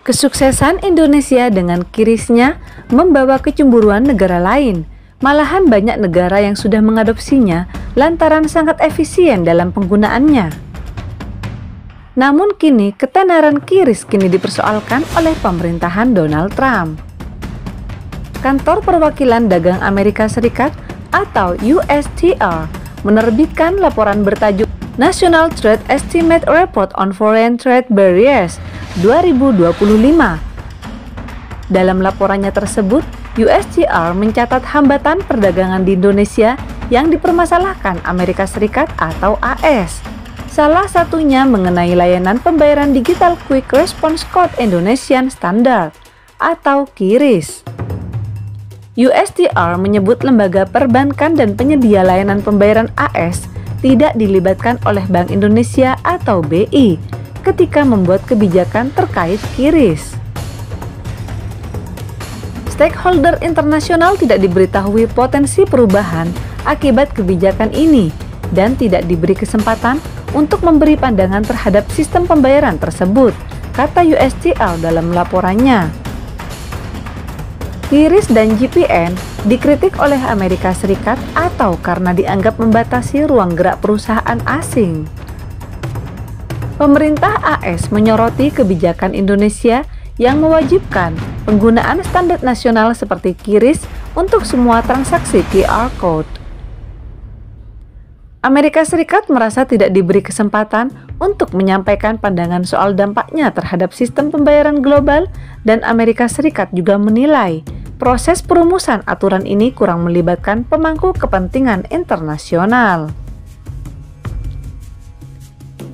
Kesuksesan Indonesia dengan QRIS-nya membawa kecemburuan negara lain. Malahan banyak negara yang sudah mengadopsinya lantaran sangat efisien dalam penggunaannya. Namun kini ketenaran QRIS dipersoalkan oleh pemerintahan Donald Trump. Kantor Perwakilan Dagang Amerika Serikat atau USTR menerbitkan laporan bertajuk National Trade Estimate Report on Foreign Trade Barriers 2025. Dalam laporannya tersebut, USTR mencatat hambatan perdagangan di Indonesia yang dipermasalahkan Amerika Serikat atau AS. Salah satunya mengenai layanan pembayaran digital Quick Response Code Indonesian Standard atau QRIS. USTR menyebut lembaga perbankan dan penyedia layanan pembayaran AS tidak dilibatkan oleh Bank Indonesia atau BI ketika membuat kebijakan terkait QRIS. Stakeholder internasional tidak diberitahui potensi perubahan akibat kebijakan ini dan tidak diberi kesempatan untuk memberi pandangan terhadap sistem pembayaran tersebut, kata USTR dalam laporannya. QRIS dan GPN dikritik oleh Amerika Serikat atau karena dianggap membatasi ruang gerak perusahaan asing. Pemerintah AS menyoroti kebijakan Indonesia yang mewajibkan penggunaan standar nasional seperti QRIS untuk semua transaksi QR Code. Amerika Serikat merasa tidak diberi kesempatan untuk menyampaikan pandangan soal dampaknya terhadap sistem pembayaran global, dan Amerika Serikat juga menilai proses perumusan aturan ini kurang melibatkan pemangku kepentingan internasional.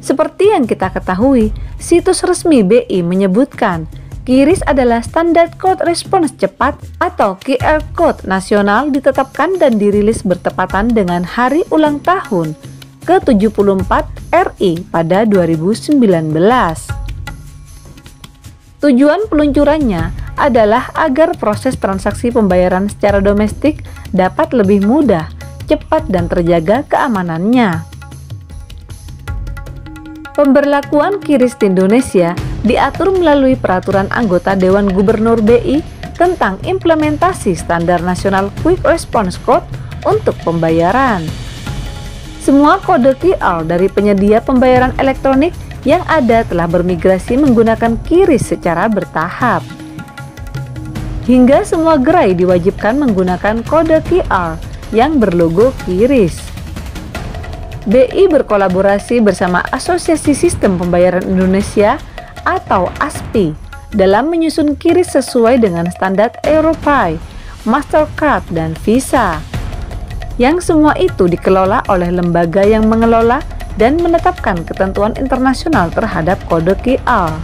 Seperti yang kita ketahui, situs resmi BI menyebutkan QRIS adalah Standard Code Response Cepat atau QR Code nasional ditetapkan dan dirilis bertepatan dengan hari ulang tahun ke-74 RI pada 2019. Tujuan peluncurannya adalah agar proses transaksi pembayaran secara domestik dapat lebih mudah, cepat, dan terjaga keamanannya. Pemberlakuan QRIS di Indonesia diatur melalui peraturan anggota Dewan Gubernur BI tentang implementasi standar nasional Quick Response Code untuk pembayaran. Semua kode QR dari penyedia pembayaran elektronik yang ada telah bermigrasi menggunakan QRIS secara bertahap. Hingga semua gerai diwajibkan menggunakan kode QR yang berlogo QRIS. BI berkolaborasi bersama Asosiasi Sistem Pembayaran Indonesia atau ASPI dalam menyusun QRIS sesuai dengan standar Europay, Mastercard, dan Visa. Yang semua itu dikelola oleh lembaga yang mengelola dan menetapkan ketentuan internasional terhadap kode QR.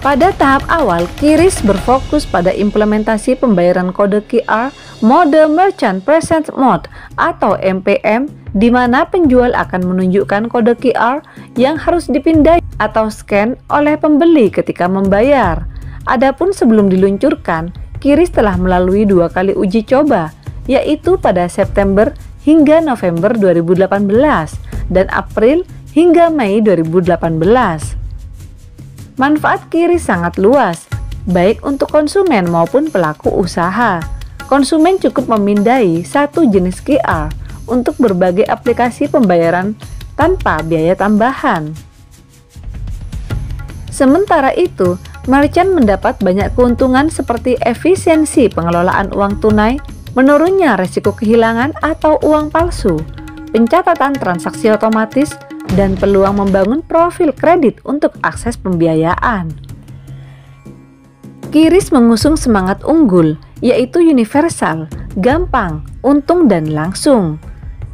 Pada tahap awal, QRIS berfokus pada implementasi pembayaran kode QR mode Merchant Present Mode atau MPM, di mana penjual akan menunjukkan kode QR yang harus dipindai atau scan oleh pembeli ketika membayar. Adapun sebelum diluncurkan, QRIS telah melalui 2 kali uji coba, yaitu pada September hingga November 2018 dan April hingga Mei 2018. Manfaat QRIS sangat luas, baik untuk konsumen maupun pelaku usaha. Konsumen cukup memindai satu jenis QR untuk berbagai aplikasi pembayaran tanpa biaya tambahan. Sementara itu, merchant mendapat banyak keuntungan seperti efisiensi pengelolaan uang tunai, menurunnya resiko kehilangan atau uang palsu, pencatatan transaksi otomatis, dan peluang membangun profil kredit untuk akses pembiayaan. QRIS mengusung semangat unggul, yaitu universal, gampang, untung, dan langsung.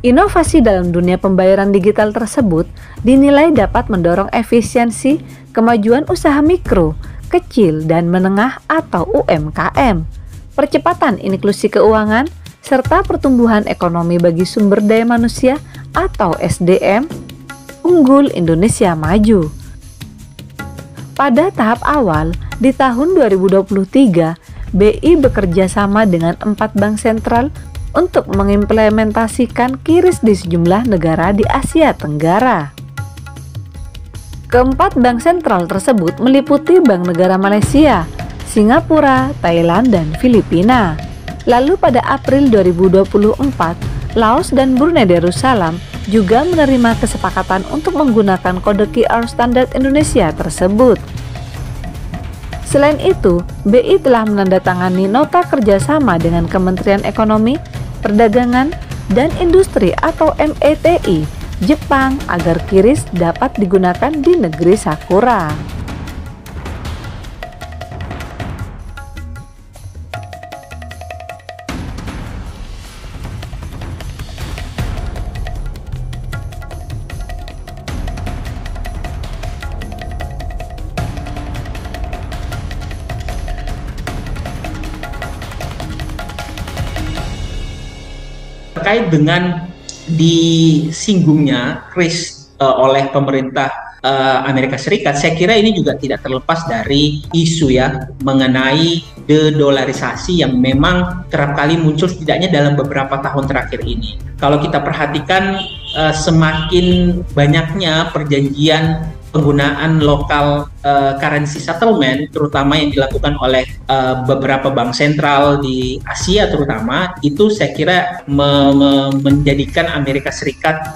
Inovasi dalam dunia pembayaran digital tersebut dinilai dapat mendorong efisiensi, kemajuan usaha mikro, kecil, dan menengah atau UMKM, percepatan inklusi keuangan, serta pertumbuhan ekonomi bagi sumber daya manusia atau SDM, unggul Indonesia maju. Pada tahap awal, di tahun 2023, BI bekerja sama dengan 4 bank sentral untuk mengimplementasikan QRIS di sejumlah negara di Asia Tenggara. Keempat bank sentral tersebut meliputi Bank Negara Malaysia, Singapura, Thailand, dan Filipina. Lalu pada April 2024, Laos dan Brunei Darussalam juga menerima kesepakatan untuk menggunakan kode QR standar Indonesia tersebut. Selain itu, BI telah menandatangani nota kerjasama dengan Kementerian Ekonomi, Perdagangan, dan Industri atau METI Jepang agar QRIS dapat digunakan di negeri Sakura. Terkait dengan disinggungnya QRIS oleh pemerintah Amerika Serikat, saya kira ini juga tidak terlepas dari isu ya mengenai de-dolarisasi yang memang kerap kali muncul setidaknya dalam beberapa tahun terakhir ini. Kalau kita perhatikan semakin banyaknya perjanjian penggunaan lokal currency settlement, terutama yang dilakukan oleh beberapa bank sentral di Asia terutama, itu saya kira menjadikan Amerika Serikat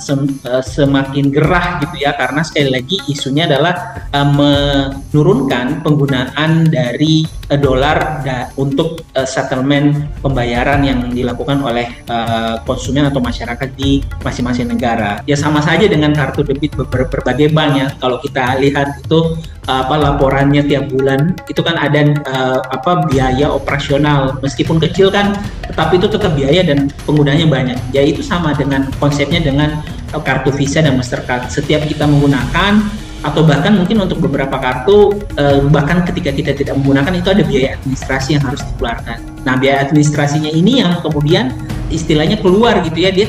semakin gerah gitu ya, karena sekali lagi isunya adalah menurunkan penggunaan dari dolar untuk settlement pembayaran yang dilakukan oleh konsumen atau masyarakat di masing-masing negara. Ya sama saja dengan kartu debit berbagai bank ya. Kalau kita lihat itu laporannya tiap bulan itu kan ada biaya operasional, meskipun kecil kan, tetapi itu tetap biaya dan penggunanya banyak. Ya itu sama dengan konsepnya dengan kartu Visa dan Mastercard. Setiap kita menggunakan atau bahkan mungkin untuk beberapa kartu bahkan ketika kita tidak menggunakan itu ada biaya administrasi yang harus dikeluarkan. Nah, biaya administrasinya ini yang kemudian istilahnya keluar gitu ya, dia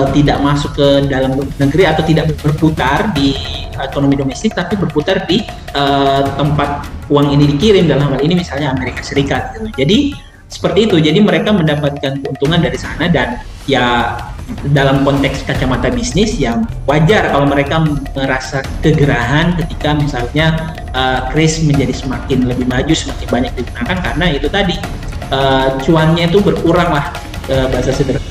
tidak masuk ke dalam negeri atau tidak berputar di ekonomi domestik, tapi berputar di tempat uang ini dikirim, dalam hal ini misalnya Amerika Serikat gitu. Jadi seperti itu, jadi mereka mendapatkan keuntungan dari sana, dan ya dalam konteks kacamata bisnis yang wajar kalau mereka merasa kegerahan ketika misalnya QRIS menjadi semakin lebih maju, semakin banyak digunakan, karena itu tadi cuannya itu berkurang lah, bahasa sederhana.